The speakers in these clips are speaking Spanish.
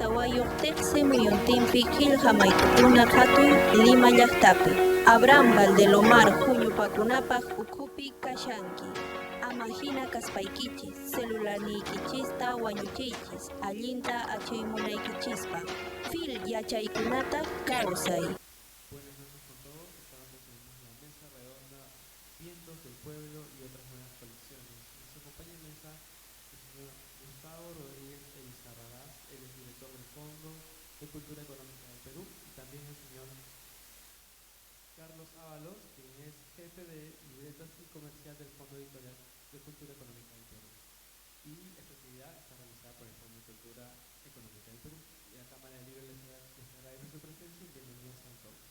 Tawayuqtiq simuyuntinpi qillqamaytukuna qhatuy Lima llaqtapi. Abraham Valdelomar huñupakunapaq ukhupi kashanki. Ama hina kaspaykichis, celularniykichista wañuchiychis, allinta achuymunaykichispa. Fil yachaykunata kawsay. Buenas noches con todos, esta noche tenemos la mesa redonda Vientos del Pueblo y otras nuevas colecciones. Nos acompaña en mesa el señor Gustavo Rodríguez Elizarrarás, él es director del Fondo de Cultura Económica del Perú, y también el señor Carlos Ábalos, quien es jefe de libretas y comercial del Fondo Editorial de Cultura Económica del Perú. Y esta actividad está realizada por el Fondo de Cultura Económica del Perú. Y la Cámara de Libre les agradece su presencia y bienvenidos a todos.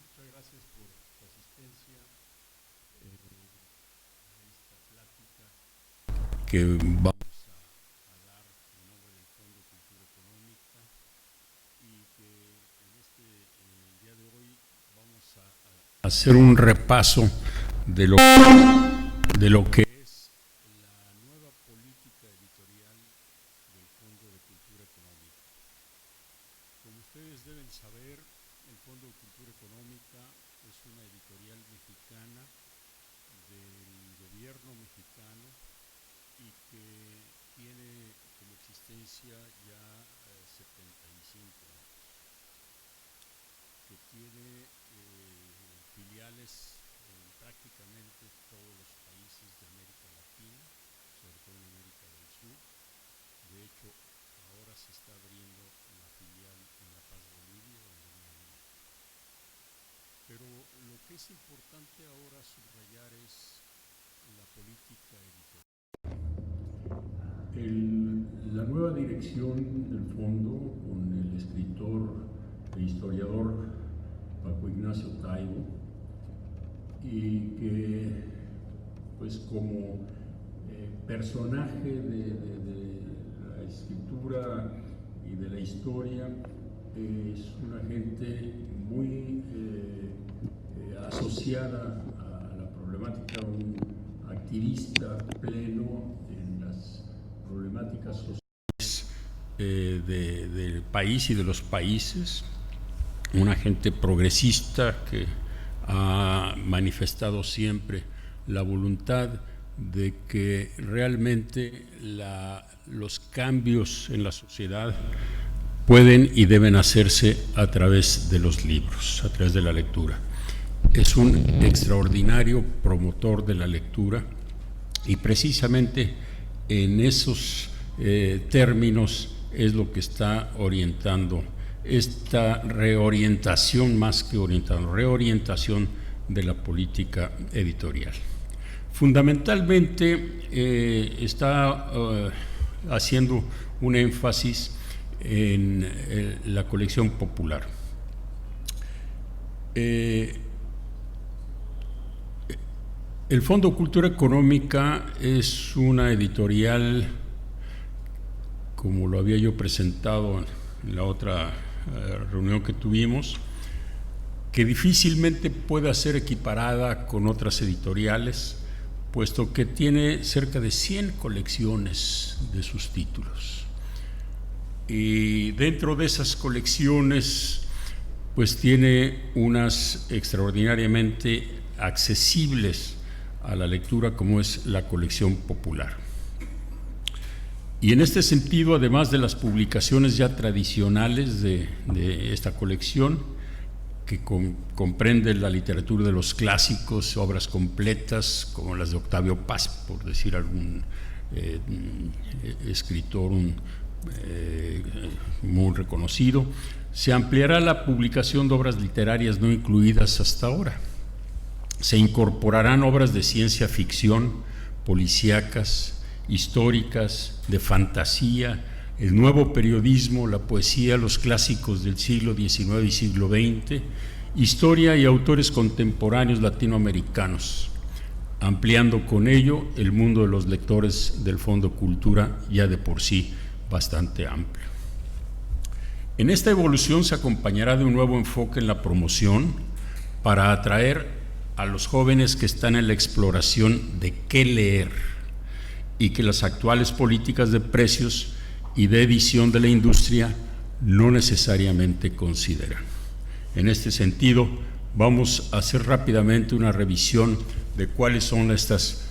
Muchas gracias por su asistencia a esta plática que vamos a dar en nombre del Fondo de Cultura Económica, y que en este día de hoy vamos a hacer un repaso de lo que es la nueva política editorial del Fondo de Cultura Económica. Como ustedes deben saber, el Fondo de Cultura Económica es una editorial mexicana del gobierno mexicano y que tiene como existencia ya 75 años, que tiene filiales en prácticamente todos los países de América Latina, sobre todo en América del Sur. De hecho, ahora se está abriendo la filial en La Paz, Bolivia, donde vive. Pero lo que es importante ahora subrayar es la política editorial. La nueva dirección del fondo, con el escritor e historiador Paco Ignacio Taibo, y que pues como personaje de la escritura y de la historia es una gente muy asociada a la problemática, un activista pleno en las problemáticas sociales del país y de los países, una gente progresista que ha manifestado siempre la voluntad de que realmente los cambios en la sociedad pueden y deben hacerse a través de los libros, a través de la lectura. Es un extraordinario promotor de la lectura, y precisamente en esos términos es lo que está orientando esta reorientación, más que orientando, reorientación de la política editorial. Fundamentalmente está haciendo un énfasis en la colección popular. El Fondo de Cultura Económica es una editorial, como lo había yo presentado en la otra reunión que tuvimos, que difícilmente pueda ser equiparada con otras editoriales, puesto que tiene cerca de 100 colecciones de sus títulos. Y dentro de esas colecciones, pues tiene unas extraordinariamente accesibles a la lectura, como es la colección popular. Y en este sentido, además de las publicaciones ya tradicionales de esta colección, que comprende la literatura de los clásicos, obras completas como las de Octavio Paz, por decir algún escritor muy reconocido, se ampliará la publicación de obras literarias no incluidas hasta ahora. Se incorporarán obras de ciencia ficción, policíacas, históricas, de fantasía, el nuevo periodismo, la poesía, los clásicos del siglo XIX y siglo XX, historia y autores contemporáneos latinoamericanos, ampliando con ello el mundo de los lectores del Fondo Cultura, ya de por sí bastante amplio. En esta evolución se acompañará de un nuevo enfoque en la promoción para atraer a los jóvenes que están en la exploración de qué leer y que las actuales políticas de precios y de edición de la industria no necesariamente consideran. En este sentido, vamos a hacer rápidamente una revisión de cuáles son estas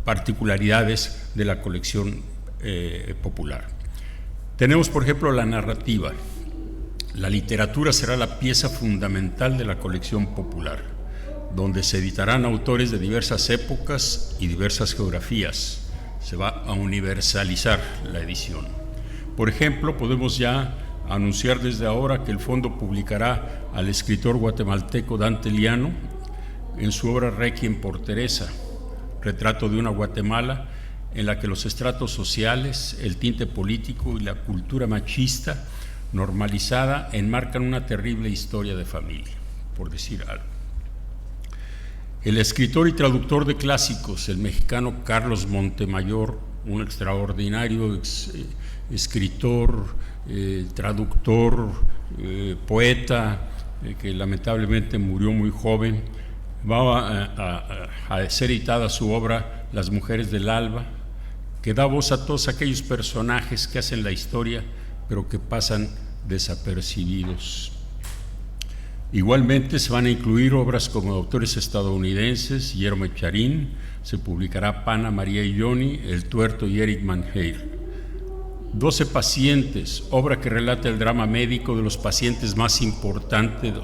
particularidades de la colección popular. Tenemos, por ejemplo, la narrativa. La literatura será la pieza fundamental de la colección popular, donde se editarán autores de diversas épocas y diversas geografías. Se va a universalizar la edición. Por ejemplo, podemos ya anunciar desde ahora que el fondo publicará al escritor guatemalteco Dante Liano en su obra Requiem por Teresa, retrato de una Guatemala en la que los estratos sociales, el tinte político y la cultura machista normalizada enmarcan una terrible historia de familia, por decir algo. El escritor y traductor de clásicos, el mexicano Carlos Montemayor, un extraordinario escritor, traductor, poeta, que lamentablemente murió muy joven, va a ser editada su obra Las Mujeres del Alba, que da voz a todos aquellos personajes que hacen la historia, pero que pasan desapercibidos. Igualmente se van a incluir obras como autores estadounidenses, Guillermo Echarín, se publicará Pana, María y Johnny, El Tuerto y Eric Manheir. 12 pacientes, obra que relata el drama médico de los pacientes más importantes,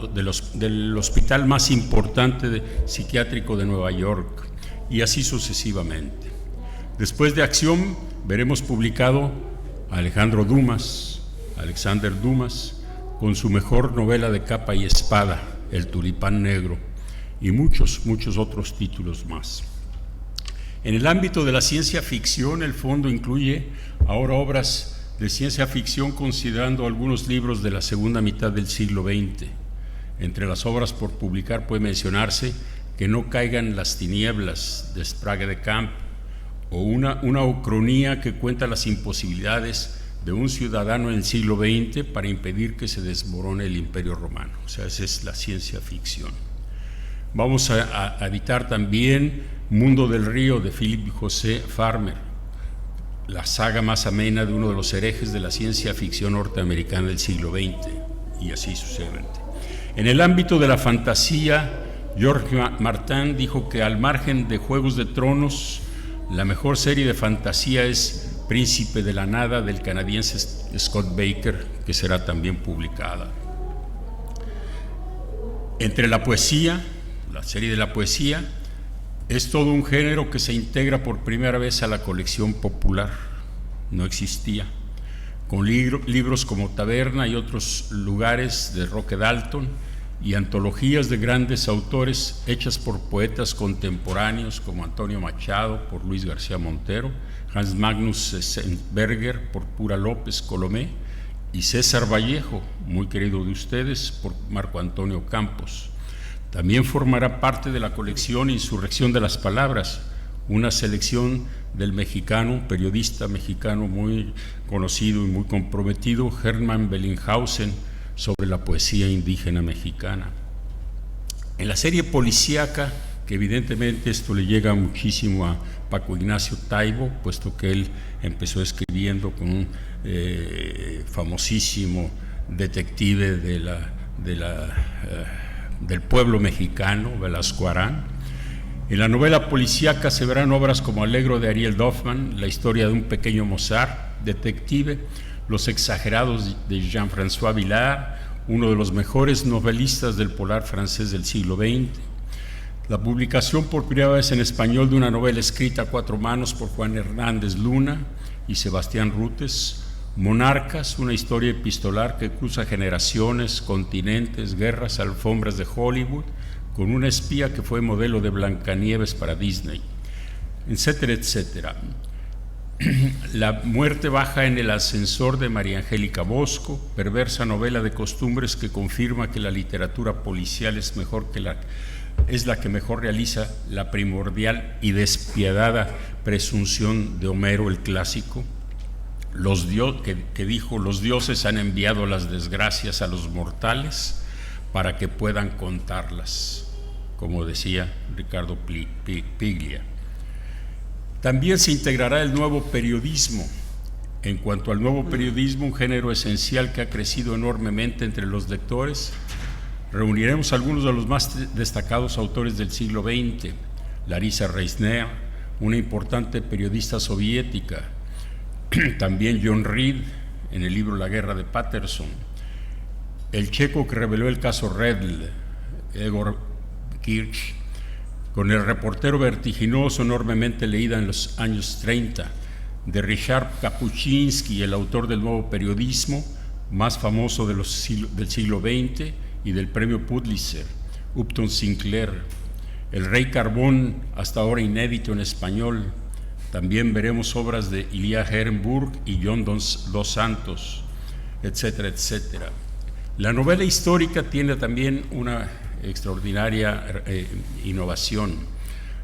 del hospital más importante psiquiátrico de Nueva York, y así sucesivamente. Después de Acción, veremos publicado a Alejandro Dumas, Alexander Dumas, con su mejor novela de capa y espada, El Tulipán Negro, y muchos otros títulos más. En el ámbito de la ciencia ficción, el fondo incluye ahora obras de ciencia ficción considerando algunos libros de la segunda mitad del siglo XX. Entre las obras por publicar puede mencionarse Que no caigan las tinieblas, de Sprague de Camp, o una ucronía que cuenta las imposibilidades de un ciudadano en el siglo XX para impedir que se desmorone el Imperio Romano. O sea, esa es la ciencia ficción. Vamos a editar también Mundo del Río, de Philip José Farmer, la saga más amena de uno de los herejes de la ciencia ficción norteamericana del siglo XX, y así sucesivamente. En el ámbito de la fantasía, George Martin dijo que al margen de Juegos de Tronos, la mejor serie de fantasía es Príncipe de la Nada, del canadiense Scott Baker, que será también publicada. Entre la poesía, la serie de la poesía, es todo un género que se integra por primera vez a la colección popular. No existía. Con libros como Taberna y otros lugares de Roque Dalton, y antologías de grandes autores hechas por poetas contemporáneos como Antonio Machado por Luis García Montero, Hans Magnus Berger por Pura López Colomé y César Vallejo, muy querido de ustedes, por Marco Antonio Campos. También formará parte de la colección Insurrección de las Palabras, una selección del mexicano, periodista mexicano muy conocido y muy comprometido, Hermann Bellinghausen, sobre la poesía indígena mexicana. En la serie policíaca, que evidentemente esto le llega muchísimo a Paco Ignacio Taibo, puesto que él empezó escribiendo con un famosísimo detective del pueblo mexicano, Velasco Arán. En la novela policíaca se verán obras como Alegro de Ariel Dorfman, La historia de un pequeño Mozart, detective, Los exagerados de Jean-François Villard, uno de los mejores novelistas del polar francés del siglo XX. La publicación por primera vez en español de una novela escrita a 4 manos por Juan Hernández Luna y Sebastián Rutes, Monarcas, una historia epistolar que cruza generaciones, continentes, guerras, alfombras de Hollywood, con una espía que fue modelo de Blancanieves para Disney, etcétera, etcétera. La muerte baja en el ascensor, de María Angélica Bosco, perversa novela de costumbres que confirma que la literatura policial es la que mejor realiza la primordial y despiadada presunción de Homero el clásico, que dijo: los dioses han enviado las desgracias a los mortales para que puedan contarlas, como decía Ricardo Piglia. También se integrará el nuevo periodismo. En cuanto al nuevo periodismo, un género esencial que ha crecido enormemente entre los lectores, reuniremos algunos de los más destacados autores del siglo XX: Larisa Reisner, una importante periodista soviética, también John Reed, en el libro La guerra de Patterson, el checo que reveló el caso Redl, Egor Kirch, con el reportero vertiginoso enormemente leída en los años 30, de Richard Kapuscinski, el autor del nuevo periodismo, más famoso del siglo XX y del premio Pulitzer, Upton Sinclair, El Rey Carbón, hasta ahora inédito en español. También veremos obras de Ilya Ehrenburg y John dos Santos, etcétera, etcétera. La novela histórica tiene también una extraordinaria innovación.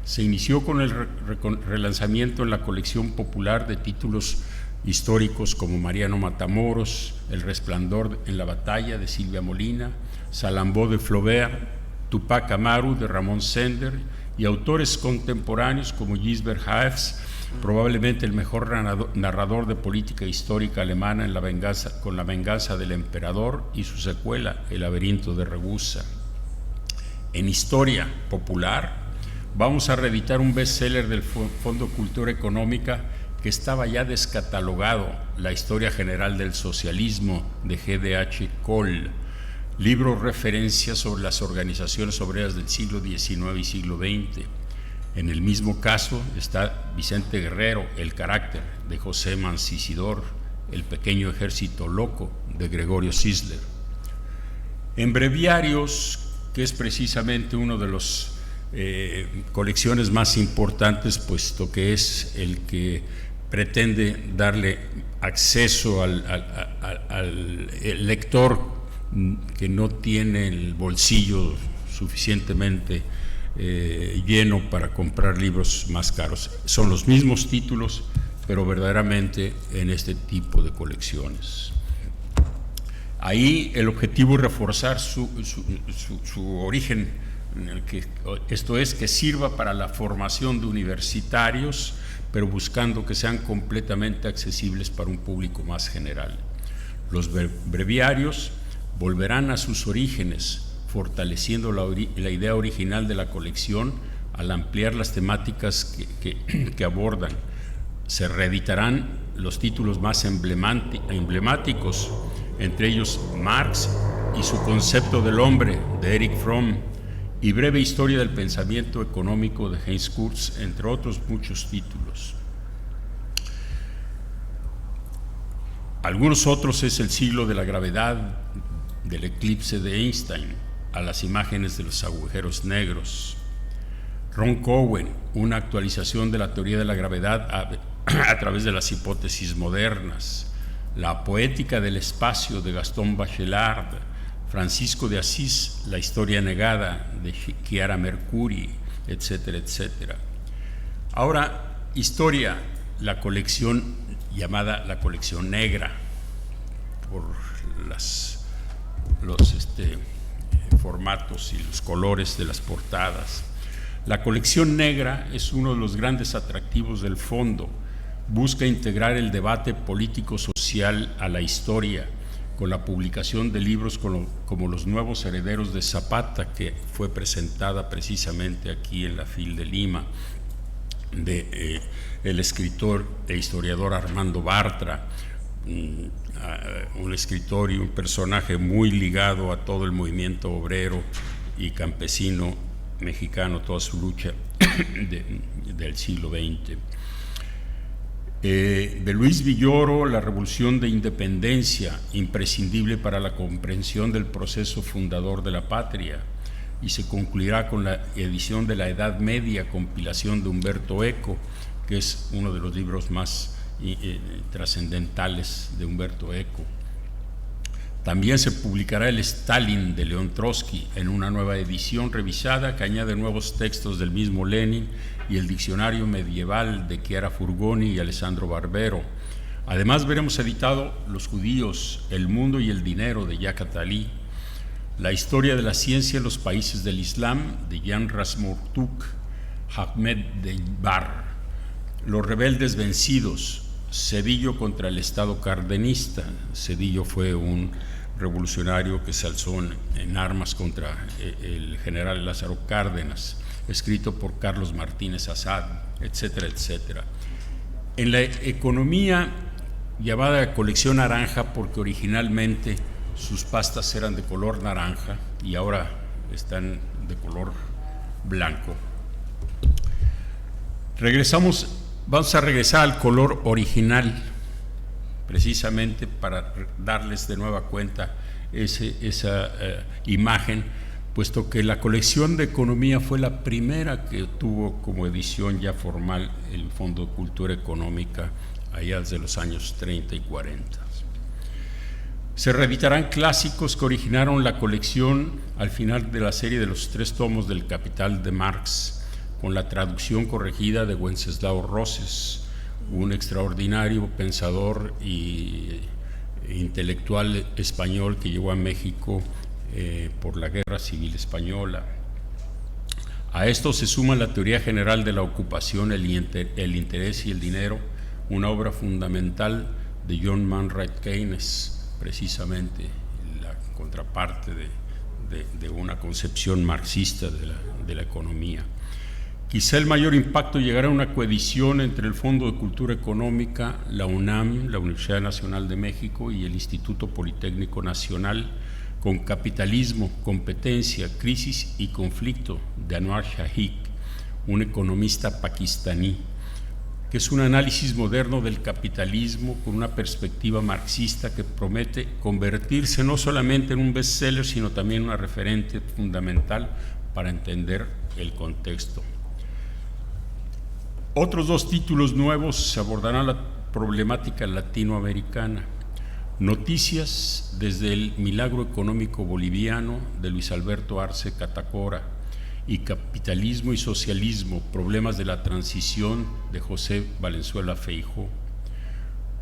Se inició con el relanzamiento en la colección popular de títulos históricos como Mariano Matamoros, El resplandor en la batalla de Silvia Molina, Salambó de Flaubert, Tupac Amaru de Ramón Sender y autores contemporáneos como Gisbert Haefs, probablemente el mejor narrador de política histórica alemana con La venganza del emperador, y su secuela, El laberinto de Ragusa. En historia popular, vamos a reeditar un bestseller del Fondo Cultura Económica que estaba ya descatalogado, La historia general del socialismo, de G.D.H. Kohl, libro referencia sobre las organizaciones obreras del siglo XIX y siglo XX. En el mismo caso está Vicente Guerrero, El carácter, de José Mancisidor, El pequeño ejército loco, de Gregorio Sisler. En breviarios, que es precisamente uno de los colecciones más importantes, puesto que es el que pretende darle acceso al lector que no tiene el bolsillo suficientemente lleno para comprar libros más caros. Son los mismos títulos, pero verdaderamente en este tipo de colecciones. Ahí el objetivo es reforzar su origen, esto es, que sirva para la formación de universitarios, pero buscando que sean completamente accesibles para un público más general. Los breviarios volverán a sus orígenes, fortaleciendo la idea original de la colección al ampliar las temáticas que abordan. Se reeditarán los títulos más emblemáticos, entre ellos Marx y su concepto del hombre, de Erich Fromm, y Breve historia del pensamiento económico, de Heinz Kurz, entre otros muchos títulos. Algunos otros es El siglo de la gravedad, del eclipse de Einstein, a las imágenes de los agujeros negros. Ron Cowen, una actualización de la teoría de la gravedad a través de las hipótesis modernas. La poética del espacio, de Gaston Bachelard. Francisco de Asís, La historia negada, de Chiara Mercuri, etcétera, etcétera. Ahora, historia, la colección llamada la colección negra, por los formatos y los colores de las portadas. La colección negra es uno de los grandes atractivos del fondo. Busca integrar el debate político-social a la historia, con la publicación de libros como Los nuevos herederos de Zapata, que fue presentada precisamente aquí en la FIL de Lima, de el escritor e historiador Armando Bartra, un escritor y un personaje muy ligado a todo el movimiento obrero y campesino mexicano, toda su lucha del siglo XX. De Luis Villoro, La revolución de independencia, imprescindible para la comprensión del proceso fundador de la patria, y se concluirá con la edición de La Edad Media, compilación de Humberto Eco, que es uno de los libros más trascendentales de Humberto Eco. También se publicará El Stalin, de León Trotsky, en una nueva edición revisada que añade nuevos textos del mismo Lenin, y el Diccionario Medieval, de Chiara Furgoni y Alessandro Barbero. Además veremos editado Los judíos, el mundo y el dinero, de Jacques Attali, La historia de la ciencia en los países del Islam, de Jan Rasmurtuk, Ahmed Deibar, Los rebeldes vencidos, Zedillo contra el Estado cardenista. Zedillo fue un revolucionario que se alzó en armas contra el general Lázaro Cárdenas, escrito por Carlos Martínez Azad, etcétera, etcétera. En la economía llamada colección naranja, porque originalmente sus pastas eran de color naranja y ahora están de color blanco. Vamos a regresar al color original, precisamente para darles de nueva cuenta esa imagen, puesto que la colección de economía fue la primera que tuvo como edición ya formal el Fondo de Cultura Económica allá desde los años 30 y 40. Se reeditarán clásicos que originaron la colección al final de la serie de los 3 tomos del Capital de Marx, con la traducción corregida de Wenceslao Roses, un extraordinario pensador y intelectual español que llegó a México por la Guerra Civil Española. A esto se suma la teoría general de la ocupación, el interés y el dinero, una obra fundamental de John Maynard Keynes, precisamente la contraparte de una concepción marxista de la economía. Quizá el mayor impacto llegará a una coedición entre el Fondo de Cultura Económica, la UNAM, la Universidad Nacional de México y el Instituto Politécnico Nacional, con Capitalismo, Competencia, Crisis y Conflicto, de Anwar Shaikh, un economista pakistaní, que es un análisis moderno del capitalismo con una perspectiva marxista que promete convertirse no solamente en un bestseller, sino también en una referente fundamental para entender el contexto. Otros 2 títulos nuevos abordarán la problemática latinoamericana. Noticias desde el milagro económico boliviano, de Luis Alberto Arce Catacora, y Capitalismo y Socialismo, problemas de la transición, de José Valenzuela Feijó.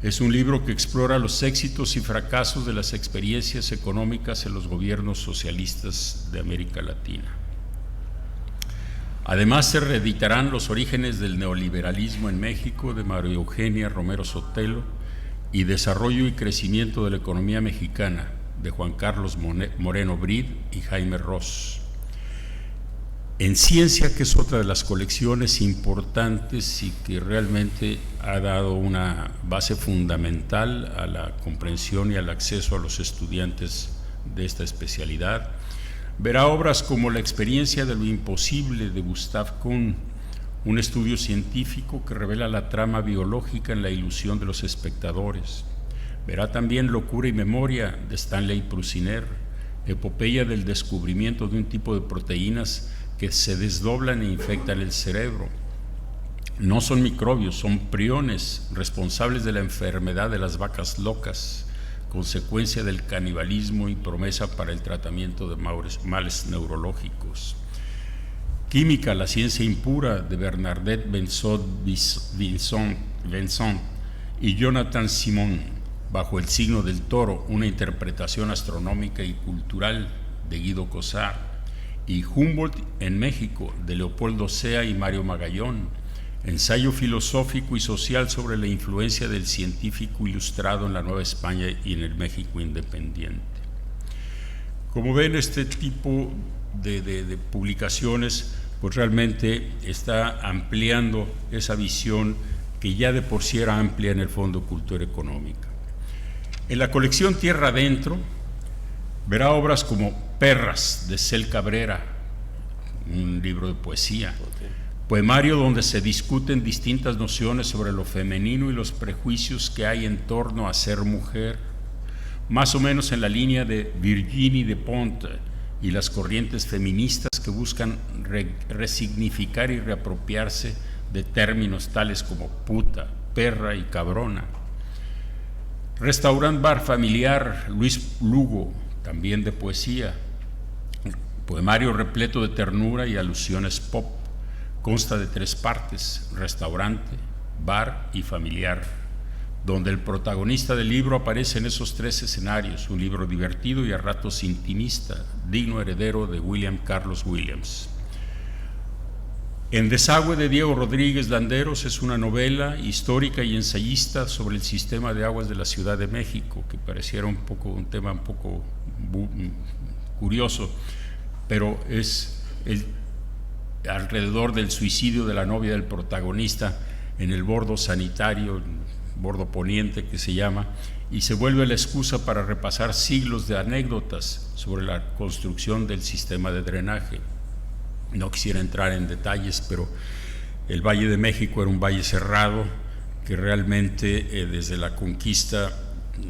Es un libro que explora los éxitos y fracasos de las experiencias económicas en los gobiernos socialistas de América Latina. Además, se reeditarán Los orígenes del neoliberalismo en México, de María Eugenia Romero Sotelo, y Desarrollo y crecimiento de la economía mexicana, de Juan Carlos Moreno Brid y Jaime Ross. En Ciencia, que es otra de las colecciones importantes y que realmente ha dado una base fundamental a la comprensión y al acceso a los estudiantes de esta especialidad, verá obras como La experiencia de lo imposible, de Gustav Kuhn, un estudio científico que revela la trama biológica en la ilusión de los espectadores. Verá también Locura y memoria, de Stanley Prusiner, epopeya del descubrimiento de un tipo de proteínas que se desdoblan e infectan el cerebro. No son microbios, son priones responsables de la enfermedad de las vacas locas, consecuencia del canibalismo y promesa para el tratamiento de males neurológicos. Química, la ciencia impura, de Bernadette Vincent y Jonathan Simon, bajo el signo del toro, una interpretación astronómica y cultural, de Guido Cosar, y Humboldt en México, de Leopoldo Sea y Mario Magallón, ensayo filosófico y social sobre la influencia del científico ilustrado en la Nueva España y en el México independiente. Como ven, este tipo de publicaciones pues realmente está ampliando esa visión que ya de por sí era amplia en el Fondo de Cultura Económica. En la colección Tierra Adentro verá obras como Perras, de Cel Cabrera, un libro de poesía, poemario donde se discuten distintas nociones sobre lo femenino y los prejuicios que hay en torno a ser mujer, más o menos en la línea de Virginie Despentes y las corrientes feministas que buscan resignificar y reapropiarse de términos tales como puta, perra y cabrona. Restaurant Bar Familiar, Luis Lugo, también de poesía, poemario repleto de ternura y alusiones pop. Consta de 3 partes: restaurante, bar y familiar, donde el protagonista del libro aparece en esos 3 escenarios, un libro divertido y a ratos intimista, digno heredero de William Carlos Williams. En Desagüe de Diego Rodríguez Landeros es una novela histórica y ensayista sobre el sistema de aguas de la Ciudad de México, que pareciera un tema un poco curioso, pero es alrededor del suicidio de la novia del protagonista en el bordo sanitario, el bordo poniente que se llama, y se vuelve la excusa para repasar siglos de anécdotas sobre la construcción del sistema de drenaje. No quisiera entrar en detalles, pero el Valle de México era un valle cerrado que realmente desde la conquista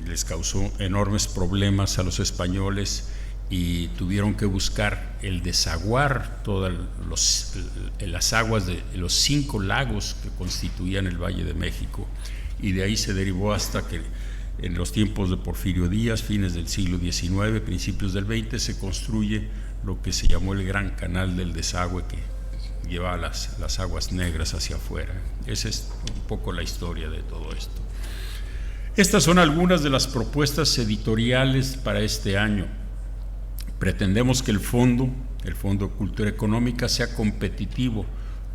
les causó enormes problemas a los españoles y tuvieron que buscar el desaguar todas las aguas de los 5 lagos que constituían el Valle de México, y de ahí se derivó hasta que en los tiempos de Porfirio Díaz, fines del siglo XIX, principios del XX, se construye lo que se llamó el Gran Canal del Desagüe, que lleva las aguas negras hacia afuera. Esa es un poco la historia de todo esto. Estas son algunas de las propuestas editoriales para este año. Pretendemos que el Fondo de Cultura Económica, sea competitivo,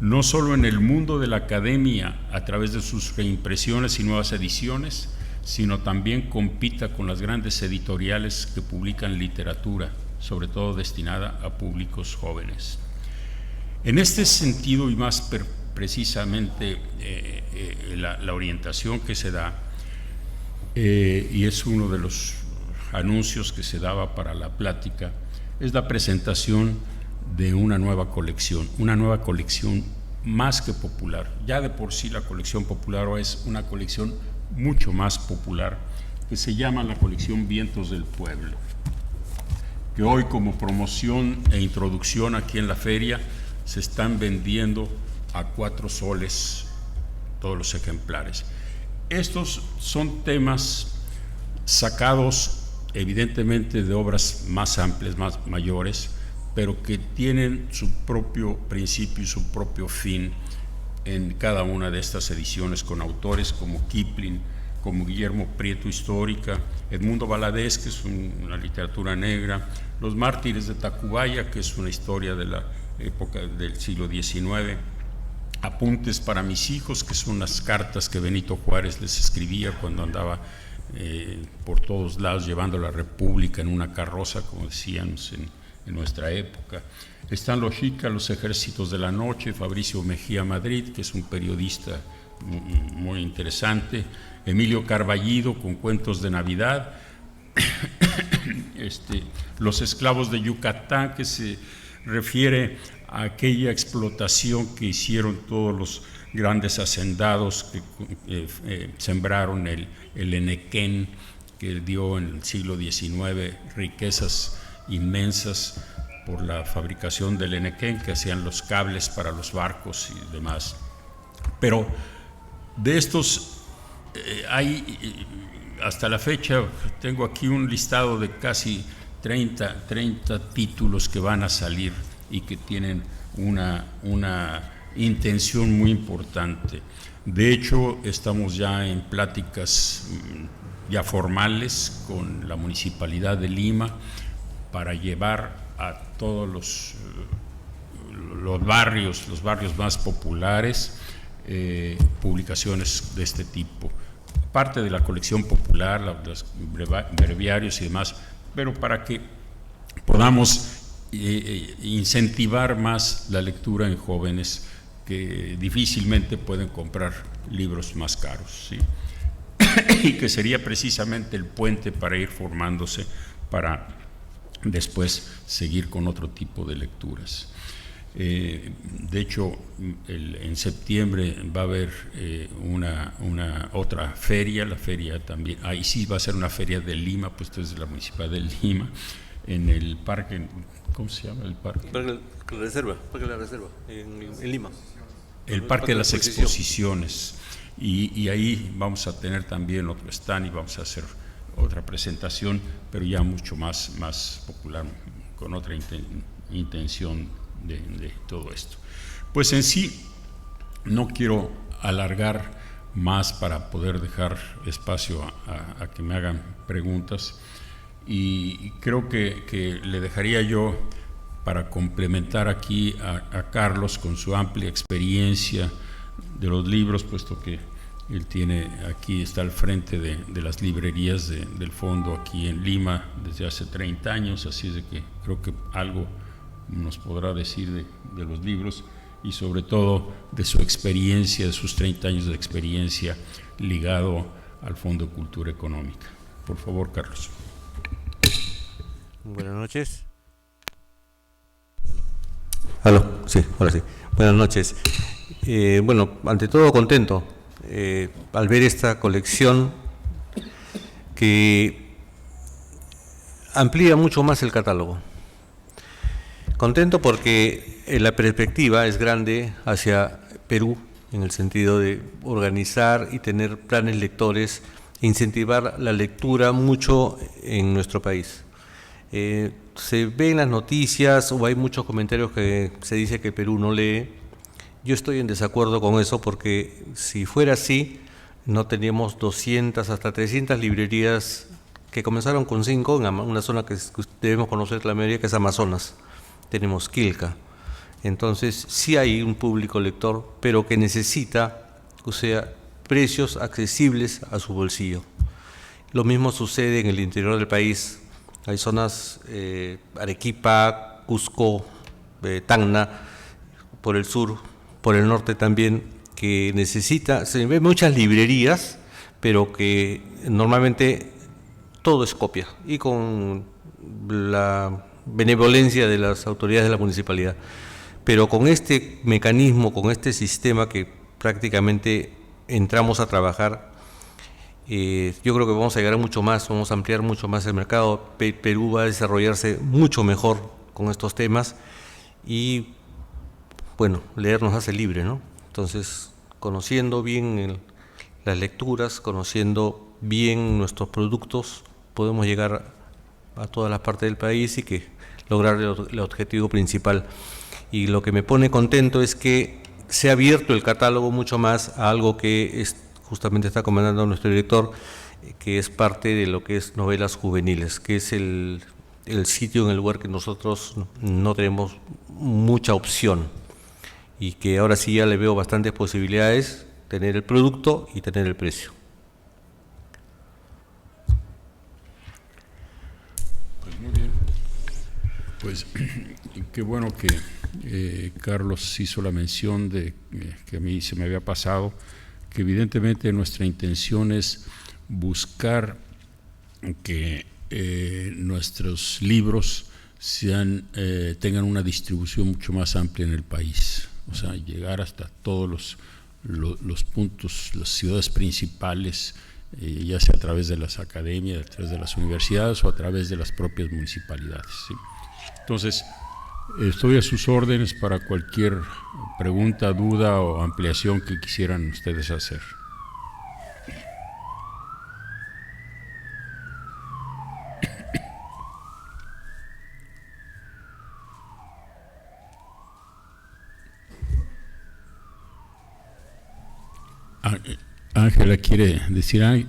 no solo en el mundo de la academia a través de sus reimpresiones y nuevas ediciones, sino también compita con las grandes editoriales que publican literatura, sobre todo destinada a públicos jóvenes. En este sentido, y más precisamente la orientación que se da, y es uno de los anuncios que se daba para la plática, es la presentación de una nueva colección más que popular. Ya de por sí la colección popular es una colección mucho más popular, que se llama la colección Vientos del Pueblo, que hoy, como promoción e introducción aquí en la feria, se están vendiendo a 4 soles todos los ejemplares. Estos son temas sacados evidentemente de obras más amplias, más mayores, pero que tienen su propio principio y su propio fin en cada una de estas ediciones, con autores como Kipling, como Guillermo Prieto, histórica, Edmundo Valadez, que es una literatura negra, Los Mártires de Tacubaya, que es una historia de la época del siglo XIX, Apuntes para mis hijos, que son unas cartas que Benito Juárez les escribía cuando andaba por todos lados llevando la República en una carroza, como decíamos en nuestra época. Están Los Xica, Los ejércitos de la noche, Fabricio Mejía Madrid, que es un periodista muy interesante, Emilio Carballido con cuentos de Navidad, Los esclavos de Yucatán, que se refiere a aquella explotación que hicieron todos los grandes hacendados que sembraron el enequén, que dio en el siglo XIX riquezas inmensas por la fabricación del enequén, que hacían los cables para los barcos y demás. Pero de estos hay, hasta la fecha, tengo aquí un listado de casi 30 títulos que van a salir y que tienen una intención muy importante. De hecho, estamos ya en pláticas ya formales con la Municipalidad de Lima para llevar a todos los barrios más populares publicaciones de este tipo, parte de la colección popular, los breviarios y demás, pero para que podamos incentivar más la lectura en jóvenes que difícilmente pueden comprar libros más caros, ¿sí? Y que sería precisamente el puente para ir formándose para después seguir con otro tipo de lecturas. De hecho, en septiembre va a haber otra feria, la feria también, ahí sí va a ser una feria de Lima, pues desde la Municipalidad de Lima, en el parque, ¿cómo se llama el parque? Parque de la Reserva, en Lima. El Parque de las Exposiciones. Y ahí vamos a tener también otro stand y vamos a hacer otra presentación, pero ya mucho más popular, con otra intención de todo esto. Pues en sí, no quiero alargar más para poder dejar espacio a que me hagan preguntas, y creo que le dejaría yo para complementar aquí a Carlos con su amplia experiencia de los libros, puesto que él está al frente de las librerías del fondo aquí en Lima desde hace 30 años, así es de que creo que algo nos podrá decir de los libros y sobre todo de su experiencia, de sus 30 años de experiencia ligado al Fondo de Cultura Económica. Por favor, Carlos. Buenas noches. ¿Aló? Sí, ahora sí. Buenas noches. Bueno, ante todo contento al ver esta colección que amplía mucho más el catálogo. Contento porque la perspectiva es grande hacia Perú, en el sentido de organizar y tener planes lectores e incentivar la lectura mucho en nuestro país. Se ve en las noticias o hay muchos comentarios que se dice que Perú no lee. Yo estoy en desacuerdo con eso porque si fuera así, no teníamos 200 hasta 300 librerías que comenzaron con 5 en una zona que debemos conocer la mayoría, que es Amazonas. Tenemos Quilca. Entonces sí hay un público lector, pero que necesita, o sea, precios accesibles a su bolsillo. Lo mismo sucede en el interior del país. Hay zonas, Arequipa, Cusco, Tacna, por el sur, por el norte también, que se ven muchas librerías, pero que normalmente todo es copia y con la benevolencia de las autoridades de la municipalidad. Pero con este mecanismo, con este sistema que prácticamente entramos a trabajar, yo creo que vamos a llegar a mucho más, vamos a ampliar mucho más el mercado. Perú va a desarrollarse mucho mejor con estos temas y, bueno, leer nos hace libre, ¿no? Entonces, conociendo bien las lecturas, conociendo bien nuestros productos, podemos llegar a todas las partes del país y lograr el objetivo principal. Y lo que me pone contento es que se ha abierto el catálogo mucho más a algo que justamente está comentando nuestro director, que es parte de lo que es novelas juveniles, que es el sitio en el lugar que nosotros no tenemos mucha opción y que ahora sí ya le veo bastantes posibilidades, tener el producto y tener el precio. Pues muy bien. Pues qué bueno que Carlos hizo la mención de que a mí se me había pasado, que evidentemente nuestra intención es buscar que nuestros libros tengan una distribución mucho más amplia en el país, o sea, llegar hasta todos los puntos, las ciudades principales, ya sea a través de las academias, a través de las universidades o a través de las propias municipalidades, ¿sí? Entonces, estoy a sus órdenes para cualquier pregunta, duda o ampliación que quisieran ustedes hacer. Ángela quiere decir algo.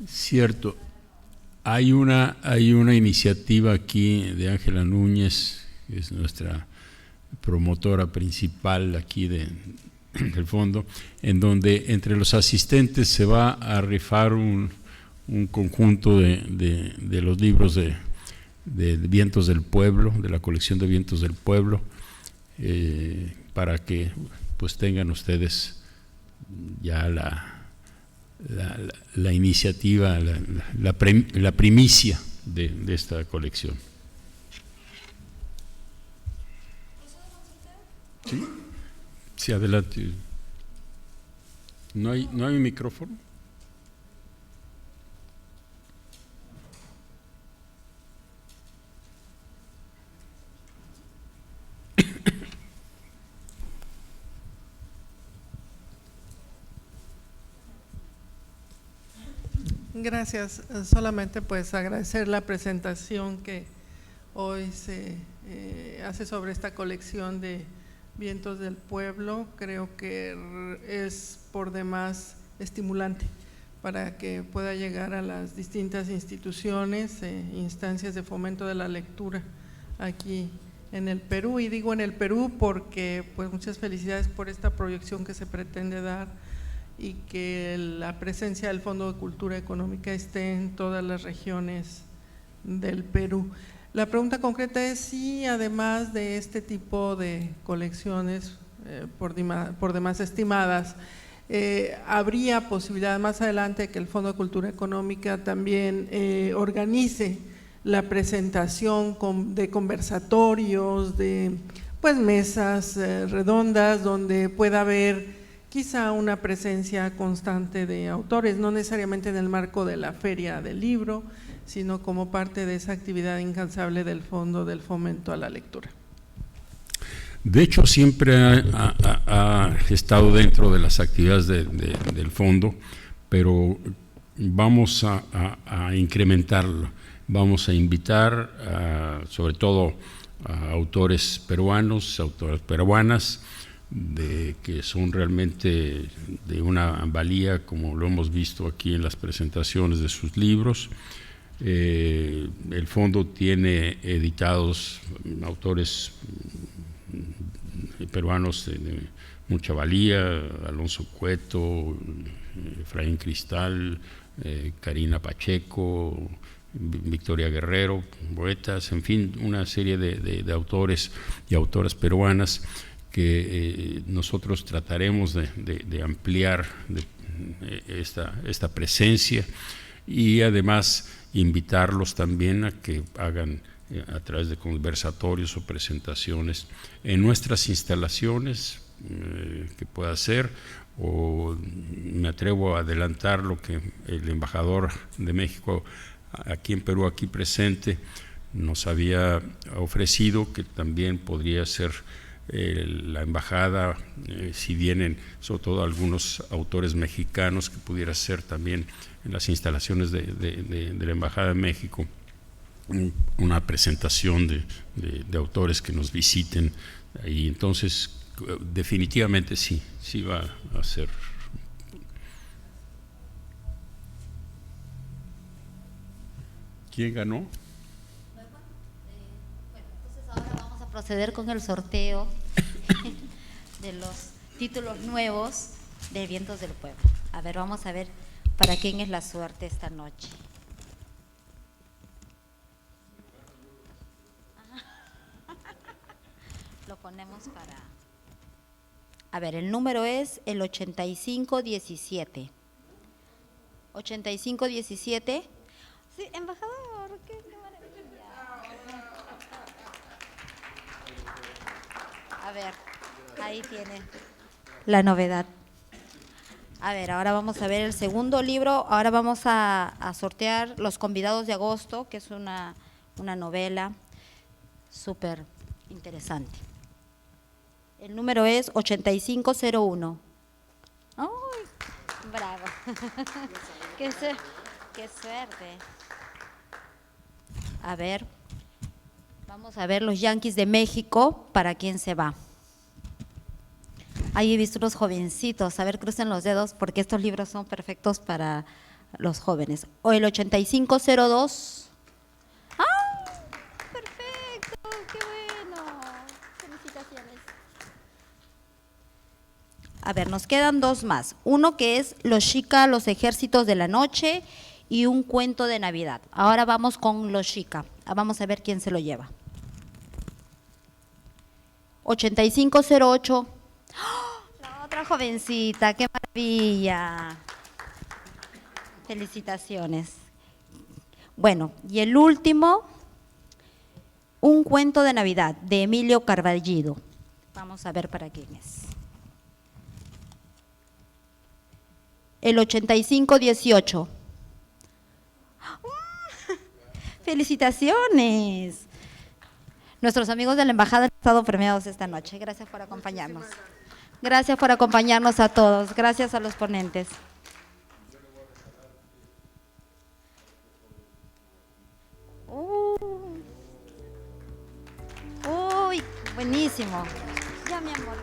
Cierto. Hay una iniciativa aquí de Ángela Núñez, que es nuestra promotora principal aquí del fondo, en donde entre los asistentes se va a rifar un conjunto de los libros de Vientos del Pueblo, de la colección de Vientos del Pueblo, para que pues tengan ustedes ya la iniciativa, la primicia de esta colección. ¿Sí? Sí, adelante. ¿No hay micrófono? Gracias. Solamente pues agradecer la presentación que hoy se hace sobre esta colección de Vientos del Pueblo. Creo que es por demás estimulante para que pueda llegar a las distintas instituciones, instancias de fomento de la lectura aquí en el Perú. Y digo en el Perú porque pues muchas felicidades por esta proyección que se pretende dar y que la presencia del Fondo de Cultura Económica esté en todas las regiones del Perú. La pregunta concreta es si además de este tipo de colecciones por demás estimadas, habría posibilidad más adelante que el Fondo de Cultura Económica también organice la presentación de conversatorios, de pues mesas redondas donde pueda haber quizá una presencia constante de autores, no necesariamente en el marco de la Feria del Libro, sino como parte de esa actividad incansable del Fondo del Fomento a la Lectura. De hecho, siempre ha estado dentro de las actividades del fondo, pero vamos a incrementarlo. Vamos a invitar sobre todo a autores peruanos, autoras peruanas, que son realmente de una valía, como lo hemos visto aquí en las presentaciones de sus libros. El fondo tiene editados autores peruanos de mucha valía: Alonso Cueto, Efraín Cristal, Karina Pacheco, Victoria Guerrero, poetas, en fin, una serie de autores y autoras peruanas que nosotros trataremos de ampliar esta presencia, y además invitarlos también a que hagan a través de conversatorios o presentaciones en nuestras instalaciones, que pueda ser, o me atrevo a adelantar lo que el embajador de México aquí en Perú, aquí presente, nos había ofrecido, que también podría ser la embajada, si vienen sobre todo algunos autores mexicanos, que pudiera ser también en las instalaciones de la Embajada de México una presentación de autores que nos visiten ahí. Entonces definitivamente sí va a ser. ¿Quién ganó? Entonces ahora vamos a proceder con el sorteo de los títulos nuevos de Vientos del Pueblo. A ver, vamos a ver para quién es la suerte esta noche. Lo ponemos para… A ver, el número es el 8517. 8517. Sí, embajador, qué maravilla. A ver, ahí tiene la novedad. A ver, ahora vamos a ver el segundo libro. Ahora vamos a sortear Los Convidados de Agosto, que es una novela súper interesante. El número es 8501. ¡Ay, bravo! ¡Qué suerte! A ver, vamos a ver Los Yanquis de México, ¿para quién se va? Ahí he visto unos jovencitos, a ver, crucen los dedos porque estos libros son perfectos para los jóvenes. O el 8502. ¡Ah! ¡Perfecto! ¡Qué bueno! Felicitaciones. A ver, nos quedan dos más. Uno que es Los Xica, los ejércitos de la noche, y un cuento de Navidad. Ahora vamos con Los Xica. Vamos a ver quién se lo lleva. 8508. ¡Oh! La otra jovencita, qué maravilla. Felicitaciones. Bueno, y el último, Un cuento de Navidad, de Emilio Carballido. Vamos a ver para quién es. El 8518. ¡Felicitaciones! Nuestros amigos de la embajada han estado premiados esta noche. Gracias por acompañarnos. Gracias por acompañarnos a todos. Gracias a los ponentes. Uy, buenísimo. Ya, mi amor.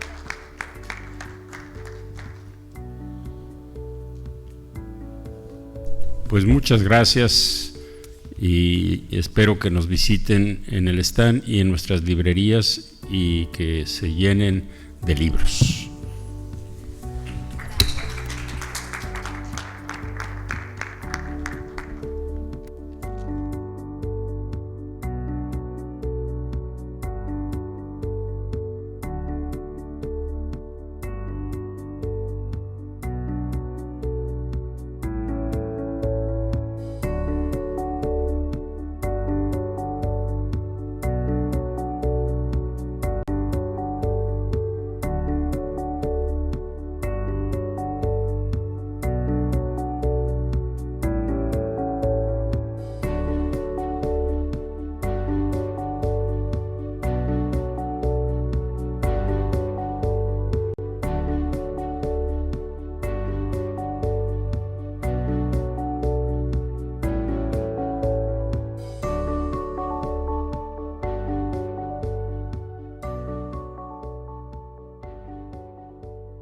Pues muchas gracias y espero que nos visiten en el stand y en nuestras librerías y que se llenen de libros.